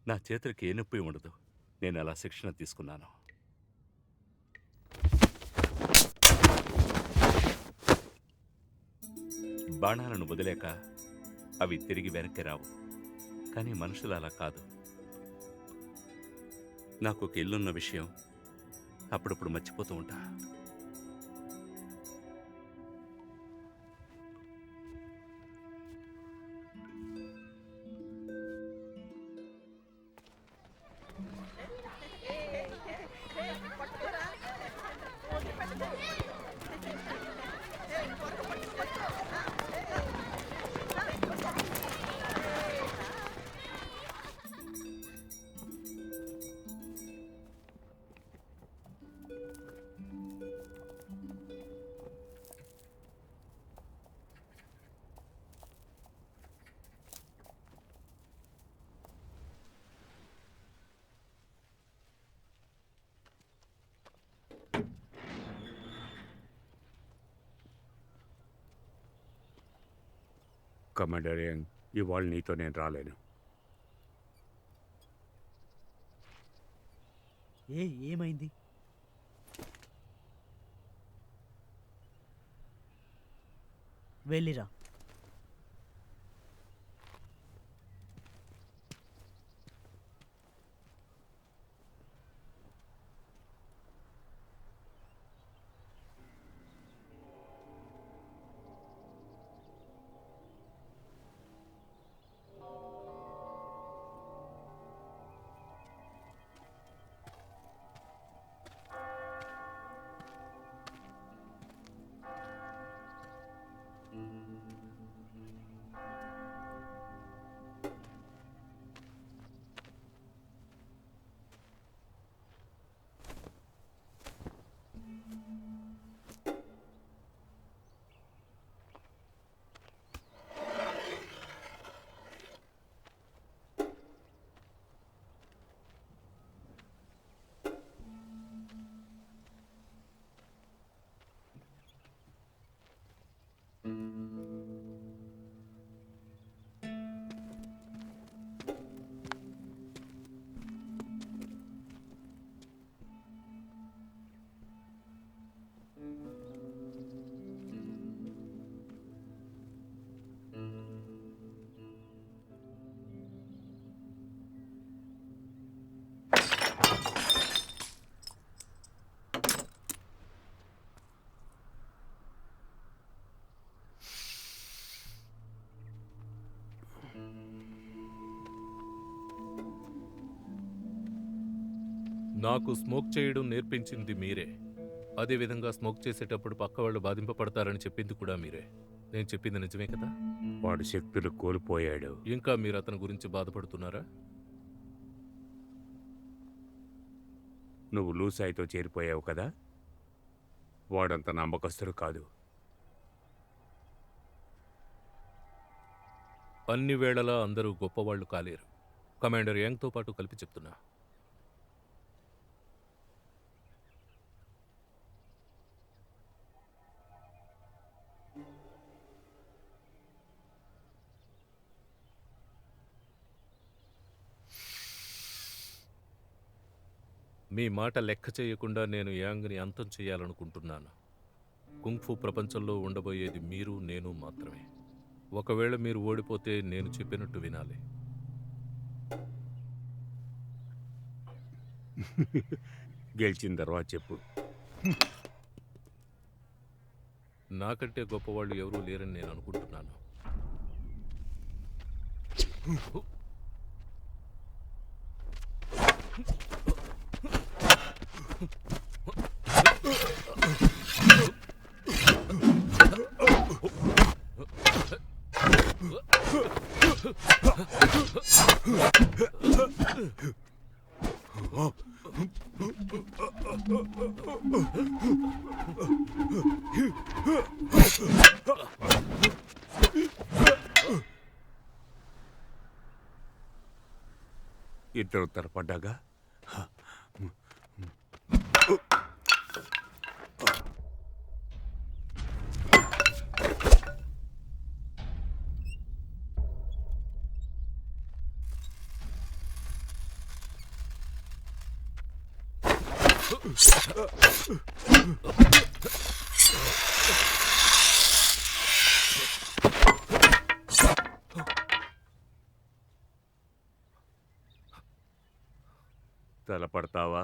నా చేతులకి ఏ నొప్పి ఉండదు. నేను అలా శిక్షణ తీసుకున్నాను. బాణాలను వదిలేక అవి తిరిగి వెనక్కి రావు. కానీ మనుషులు అలా కాదు. నాకు ఒక ఇల్లున్న విషయం అప్పుడప్పుడు మర్చిపోతూ ఉంటా. కమాండర్ యంగ్, ఇవాళ నీతో నేను రాలేను. ఏమైంది? వెళ్ళిరా. నాకు స్మోక్ చేయడం నేర్పించింది మీరే. అదేవిధంగా స్మోక్ చేసేటప్పుడు పక్క వాళ్ళు బాధింపబడతారని చెప్పింది కూడా మీరే. నేను చెప్పింది నిజమే కదా? వాడు శక్తులు కోల్పోయాడు. ఇంకా మీరు అతని గురించి బాధపడుతున్నారా? నువ్వు లూసాయితో చేరిపోయావు కదా, వాడంత నమ్మకస్తుడు కాదు. అన్ని వేళలా అందరూ గొప్పవాళ్లు కాలేరు. కమాండర్ యాంగ్తో పాటు కలిపి చెప్తున్నా. మీ మాట లెక్క చేయకుండా నేను యాంగ్ని అంతం చేయాలనుకుంటున్నాను. కుంగ్ఫు ప్రపంచంలో ఉండబోయేది మీరు, నేను మాత్రమే. ఒకవేళ మీరు ఓడిపోతే నేను చెప్పినట్టు వినాలి. గెలిచిన తర్వాత చెప్పు. నాకంటే గొప్పవాళ్ళు ఎవరూ లేరని నేను అనుకుంటున్నాను. ఇద్దరు తలపడ్డాగా తలపడతావా?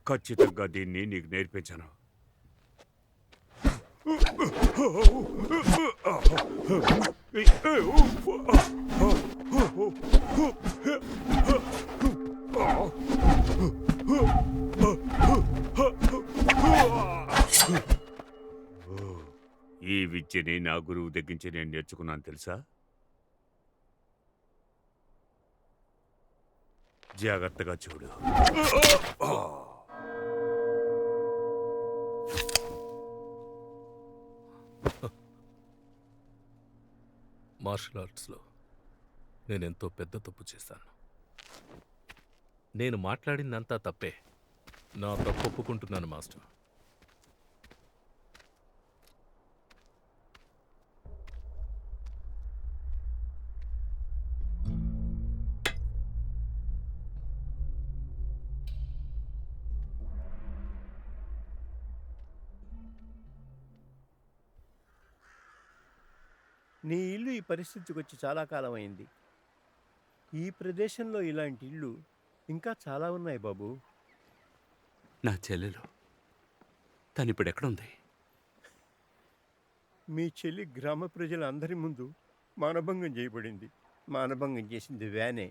ఖచ్చితంగా దీన్ని నీకు నేర్పించను. ఈ విద్యని నా గురువు దగ్గరించి నేను నేర్చుకున్నాను తెలుసా? జాగ్రత్తగా చూడు. మార్షల్ ఆర్ట్స్లో నేనెంతో పెద్ద తప్పు చేశాను. నేను మాట్లాడిందంతా తప్పే. నా తప్పు ఒప్పుకుంటున్నాను మాస్టర్. నీ ఇల్లు ఈ పరిస్థితికి వచ్చి చాలా కాలం అయింది. ఈ ప్రదేశంలో ఇలాంటి ఇళ్ళు ఇంకా చాలా ఉన్నాయి బాబు. నా చెల్లెలు తనిప్పుడు ఎక్కడుంది? మీ చెల్లి గ్రామ ప్రజలందరి ముందు మానభంగం చేయబడింది. మానభంగం చేసింది వ్యానే.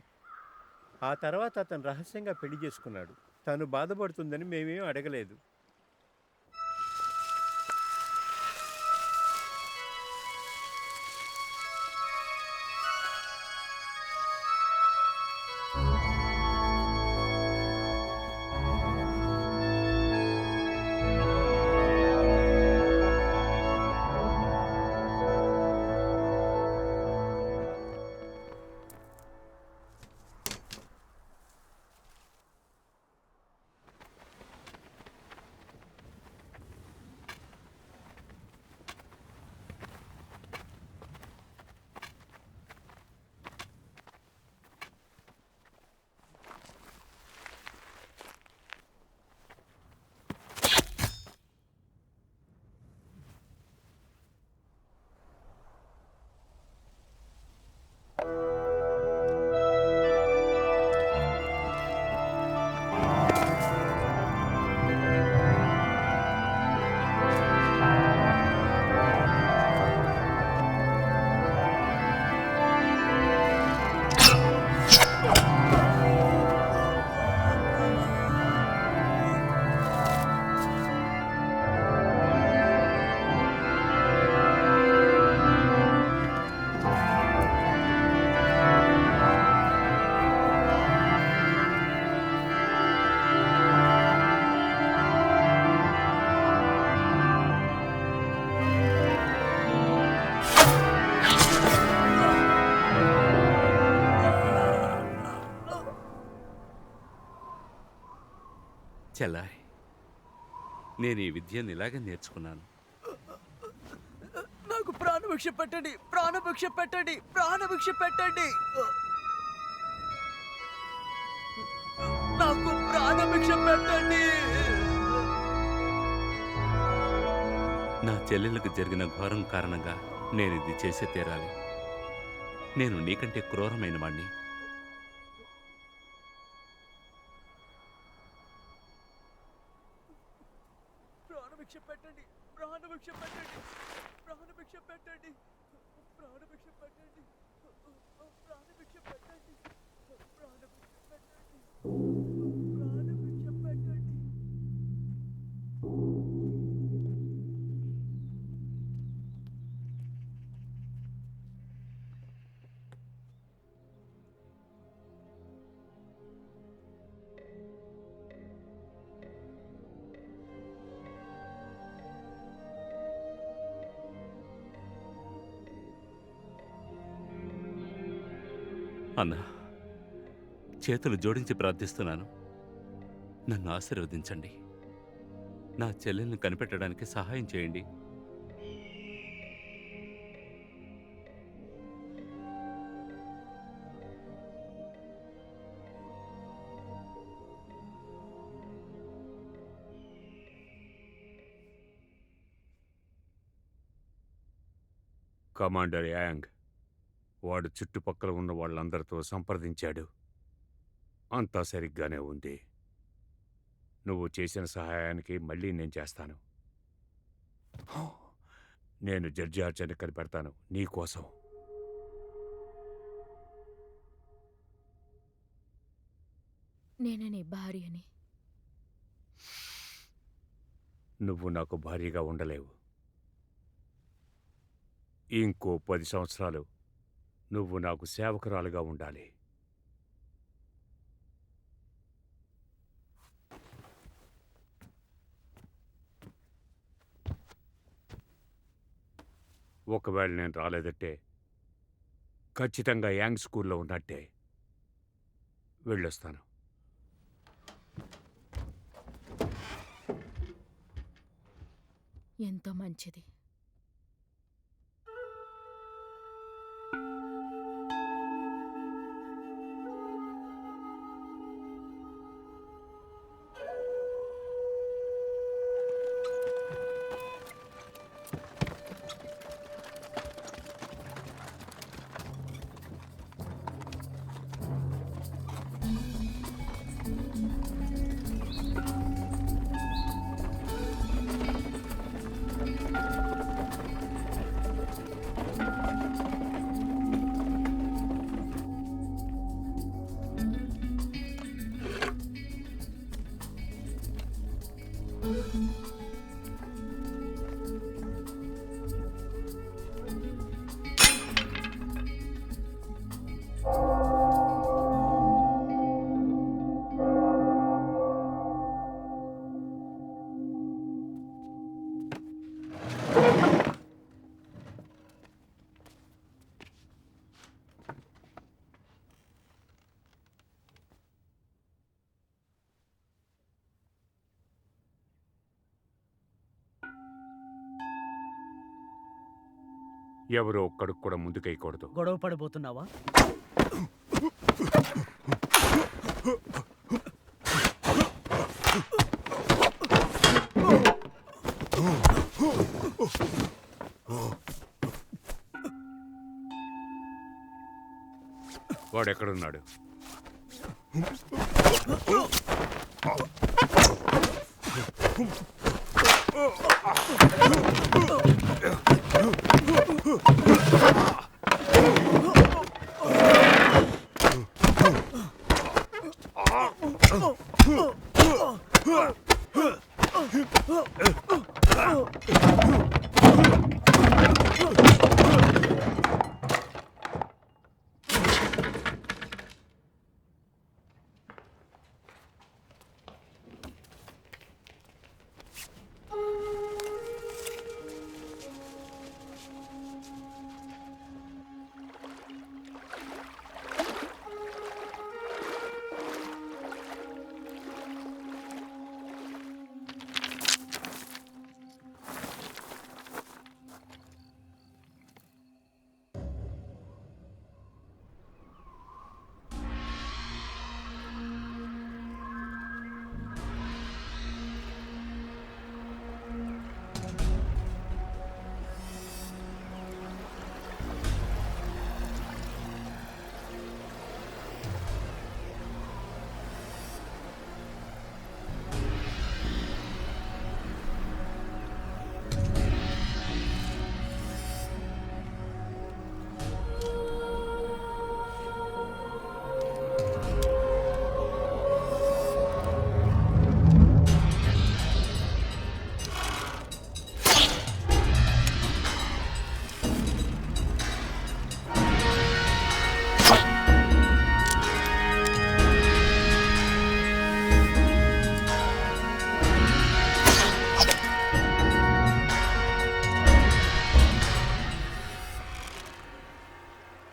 ఆ తర్వాత అతను రహస్యంగా పెళ్లి చేసుకున్నాడు. తను బాధపడుతుందని మేమేం అడగలేదు. చెల్లాయ్, నేను ఈ విద్యను ఇలాగే నేర్చుకున్నాను. నాకు ప్రాణభిక్ష పెట్టండి, ప్రాణభిక్ష పెట్టండి, ప్రాణభిక్ష పెట్టండి. నాకు ప్రాణభిక్ష పెట్టండి. నా చెల్లెలకు జరిగిన ఘోరం కారణంగా నేను ఇది చేసే తీరాలి. నేను నీకంటే క్రూరమైన వాణ్ణి. ప్రాణభిక్ష పెట్టండి, ప్రాణభిక్ష పెట్టండి, ప్రాణభిక్ష పెట్టండి, ప్రాణభిక్ష పెట్టండి, ప్రాణభిక్ష పెట్టండి, ప్రాణభిక్ష పెట్టండి, ప్రాణభిక్ష పెట్టండి. అన్నా, చేతులు జోడించి ప్రార్థిస్తున్నాను. నన్ను ఆశీర్వదించండి. నా చెల్లెల్ని కనిపెట్టడానికి సహాయం చేయండి. కమాండర్ యాంగ్ వాడు చుట్టుపక్కల ఉన్న వాళ్ళందరితో సంప్రదించాడు. అంతా సరిగ్గానే ఉంది. నువ్వు చేసిన సహాయానికి మళ్ళీ నేను చేస్తాను. నేను జడ్జి ఆర్చర్ని కనిపెడతాను నీకోసం. నేను నీ భార్యని. నువ్వు నాకు భారీగా ఉండలేవు. ఇంకో 10 సంవత్సరాలు నువ్వు నాకు సేవకురాలుగా ఉండాలి. ఒకవేళ నేను రాలేదంటే ఖచ్చితంగా యాంగ్ స్కూల్లో ఉన్నట్టే. వెళ్ళొస్తాను. ఎంతో మంచిది. ఎవరో ఒక్కడికి కూడా ముందుకేయకూడదు. గొడవ పడిపోతున్నావా? వాడెక్కడున్నాడు?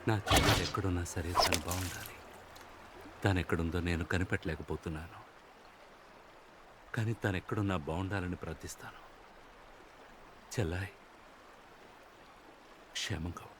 నా చెల్లెలు ఎక్కడున్నా సరే తను బాగుండాలి. తను ఎక్కడుందో నేను కనిపెట్టలేకపోతున్నాను, కానీ తను ఎక్కడున్నా బాగుండాలని ప్రార్థిస్తాను. చెల్లాయ్, క్షేమంగా ఉండు.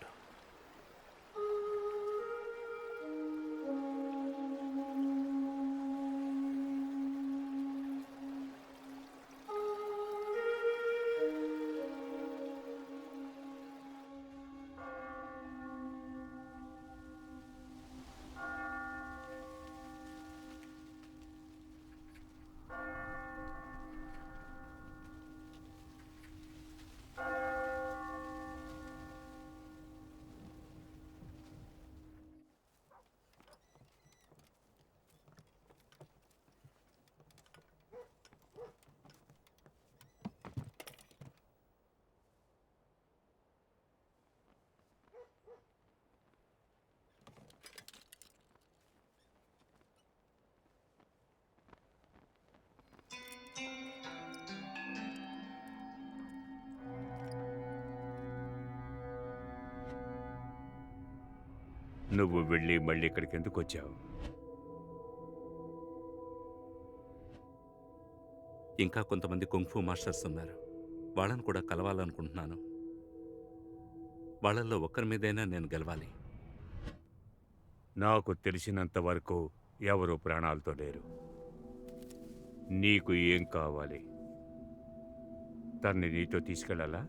నువ్వు వెళ్ళి మళ్ళీ ఇక్కడికి ఎందుకు వచ్చావు? ఇంకా కొంతమంది కుంగ్ఫూ మాస్టర్స్ ఉన్నారు, వాళ్ళని కూడా కలవాలనుకుంటున్నాను. వాళ్ళల్లో ఒక్కరి మీదైనా నేను గెలవాలి. నాకు తెలిసినంత వరకు ఎవరు ప్రాణాలతో లేరు. నీకు ఏం కావాలి? తన్ని నీతో తీసుకెళ్ళాలా?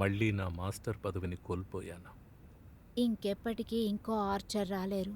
మళ్ళీ నా మాస్టర్ పదవిని కోల్పోయాను. ఇంకెప్పటికీ ఇంకో ఆర్చర్ రాలేరు.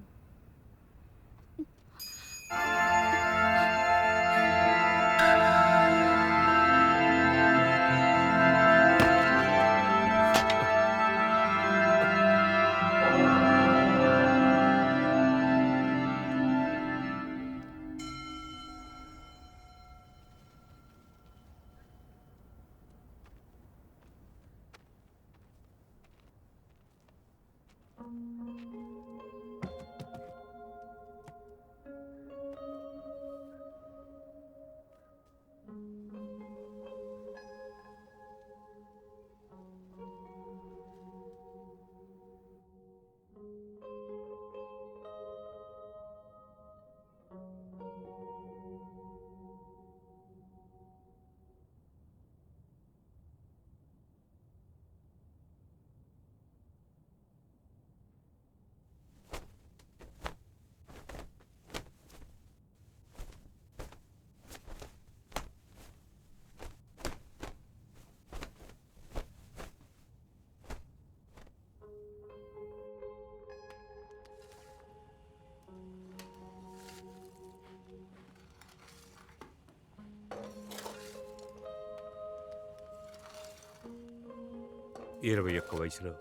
ఇరవై ఒక్క వయసులో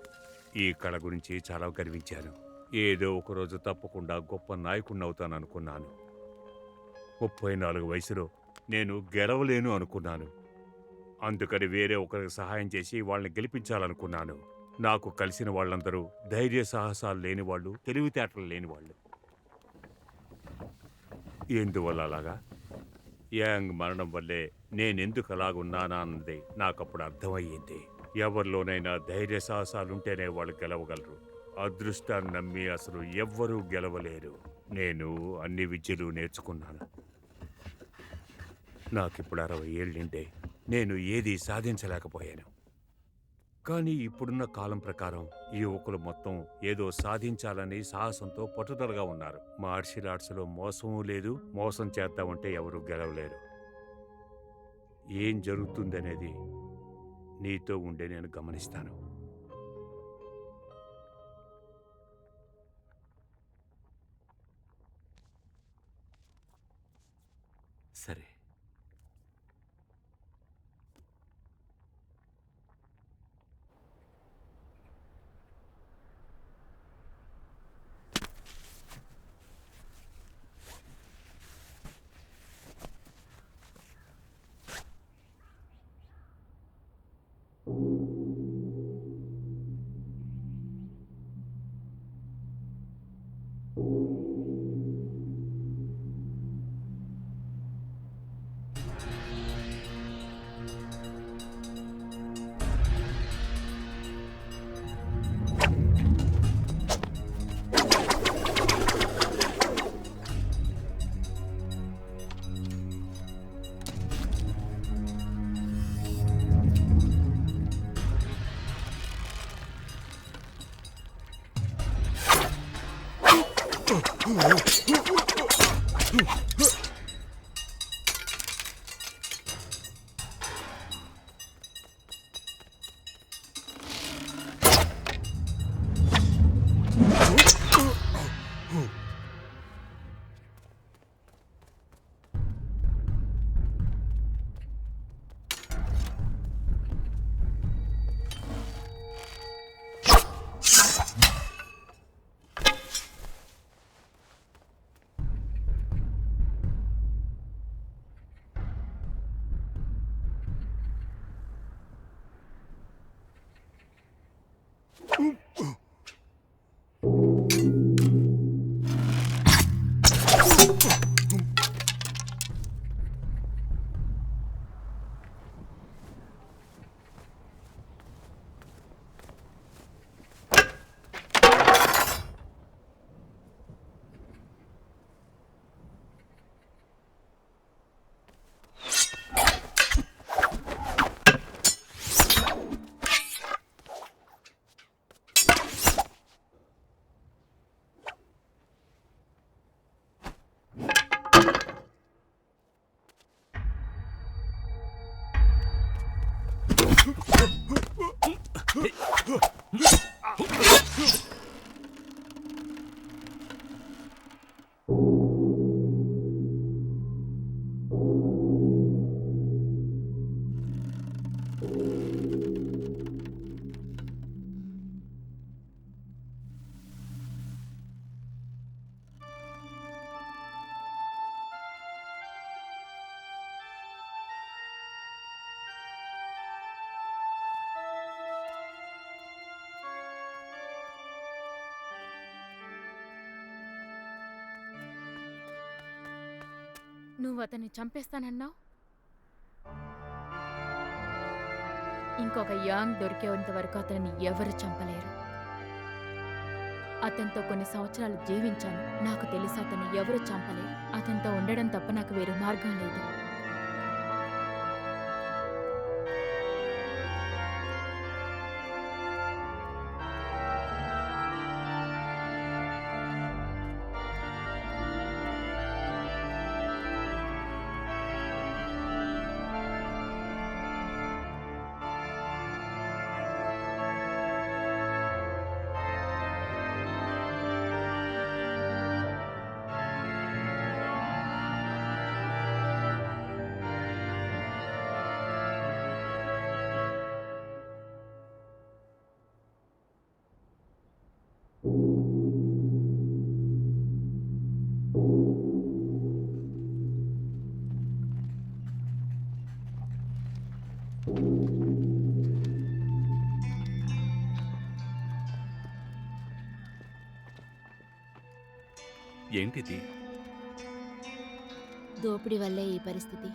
ఈ కళ గురించి చాలా గర్వించాను. ఏదో ఒకరోజు తప్పకుండా గొప్ప నాయకుడిని అవుతాను అనుకున్నాను. 34 వయసులో నేను గెలవలేను అనుకున్నాను. అందుకని వేరే ఒకరికి సహాయం చేసి వాళ్ళని గెలిపించాలనుకున్నాను. నాకు కలిసిన వాళ్ళందరూ ధైర్య సాహసాలు లేనివాళ్ళు, తెలివితేటలు లేనివాళ్ళు. ఎందువల్ల అలాగా? యాంగ్ మరణం వల్లే నేనెందుకు అలాగున్నానా అన్నది నాకప్పుడు అర్థమయ్యింది. ఎవరిలోనైనా ధైర్య సాహసాలుంటేనే వాళ్ళు గెలవగలరు. అదృష్టాన్ని నమ్మి అసలు ఎవ్వరూ గెలవలేరు. నేను అన్ని విద్యలు నేర్చుకున్నాను. నాకిప్పుడు 60 ఏళ్ళిండే నేను ఏదీ సాధించలేకపోయాను. కానీ ఇప్పుడున్న కాలం ప్రకారం యువకులు మొత్తం ఏదో సాధించాలని సాహసంతో పట్టుదలగా ఉన్నారు. మార్షల్ ఆర్ట్స్లో మోసమూ లేదు, మోసం చేద్దామంటే ఎవరూ గెలవలేరు. ఏం జరుగుతుందనేది నీతో ఉండే నేను గమనిస్తాను. సరే. నువ్వు అతన్ని చంపేస్తానన్నావు. ఇంకొక యాంగ్ దొరికేంత వరకు అతన్ని ఎవరు చంపలేరు. అతనితో కొన్ని సంవత్సరాలు జీవించాను. నాకు తెలుసు అతన్ని ఎవరు చంపలేరు. అతనితో ఉండడం తప్ప నాకు వేరే మార్గం లేదు. ఏంటిది? దోపిడీ వల్లే ఈ పరిస్థితి.